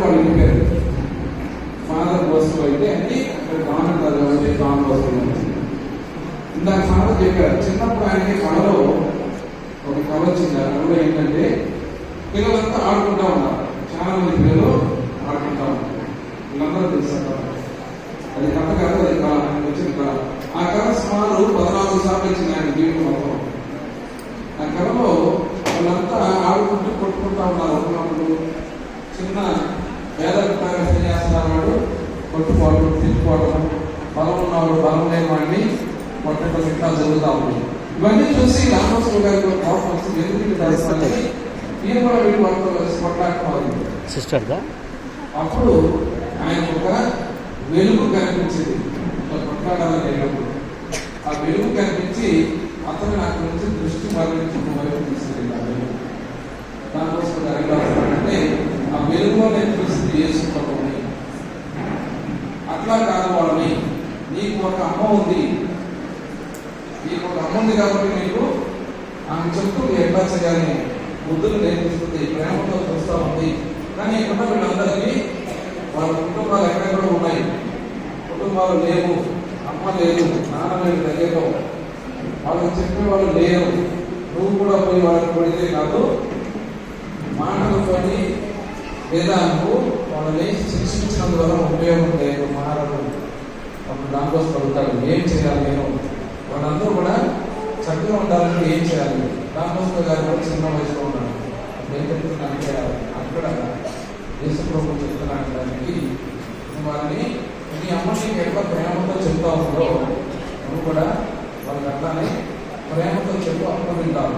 వాళ్ళు ఇండిపోయారు. Father bus అయితే అంటే అక్కడ బాగుంటుంది కాబట్టి బాగా వస్తుంది. ఇందాక ఫాదర్ చెప్పారు, చిన్నప్పుడు ఆయనకి కళలో ఒక కళ వచ్చింది. ఆ కళలో ఏంటంటే పిల్లలంతా ఆడుకుంటా ఉన్నారు, చాలా మంది పిల్లలు ఆడుకుంటా ఉన్నారు. వీళ్ళందరూ తెలుసు అది కథ కాదు, అది కళ, ఆయనకు వచ్చిన కళ. ఆ కళ సుమారు 14 సార్లు వచ్చింది ఆయన జీవితం మొత్తం. ఆ కళలో వాళ్ళంతా ఆడుకుంటూ కొట్టుకుంటా ఉన్నారు. ఒకప్పుడు చిన్న వేదవిధానం చేస్తున్నారు, వాడు కొట్టుకోవడం, తిట్టుకోవడం, బలం ఉన్నవాడు బలం లేని వాడిని కొట్టడం ఇట్లా జరుగుతూ ఉంది. ఇవన్నీ చూసి రామోత్సవ గారికి కోపం వచ్చింది. ఎందుకు తెలుస్తుంది ఈయన కూడా వీళ్ళు వాళ్ళతో కలిసి కొట్లాడుకోవాలి సిస్టర్గా. అప్పుడు ఆయన ఒక వెలుగు కనిపించింది కొట్లాడాలని వెళ్ళినప్పుడు. ఆ వెలుగు కనిపించి అతను నాకు నుంచి దృష్టి మరణించి వైపు తీసుకెళ్ళాలి. దానికోసం అంటే ఆ వెలుగులో నేను చూసింది చేసుకుంటామని. అట్లా కాదు వాళ్ళని, నీకు ఒక అమ్మ ఉంది, నీకు ఒక అమ్మ ఉంది కాబట్టి నీకు ఆమె చెప్తూ ఎట్లా చేయాలి, బుద్ధులు నేర్పిస్తుంది, ప్రేమతో చూస్తూ ఉంది. కానీ ఇక్కడ వీళ్ళందరికీ వాళ్ళ కుటుంబాలు ఎక్కడెక్కడ ఉన్నాయి, కుటుంబాలు లేవు, అమ్మ లేదు, నాన్న లేదు, దగ్గరలో వాళ్ళకి చెప్పే వాళ్ళు లేరు. నువ్వు కూడా పోయి వాళ్ళకి పడితే కాదు, మాటలు పడి లేదా నువ్వు వాళ్ళని శిక్షించినందువల్ల ఉపయోగం లేదు మారదు. అప్పుడు దానికోసం పడుతాడు, ఏం చేయాలి నేను, వాళ్ళందరూ కూడా చక్కగా ఉండాలంటే ఏం చేయాలి. దానికోసం గారు కూడా చిన్న వయసులో ఉన్నాడు. ఏం చెప్తున్నానంటే అక్కడ యేసుప్రభువు చెప్తున్నాను దానికి, వారిని నీ అమ్మ నీకు ఎట్లా ప్రేమతో చెప్తా ఉందో నువ్వు కూడా వాళ్ళకి అట్లానే ప్రేమతో చెప్పు, అప్పుడు వింటావు.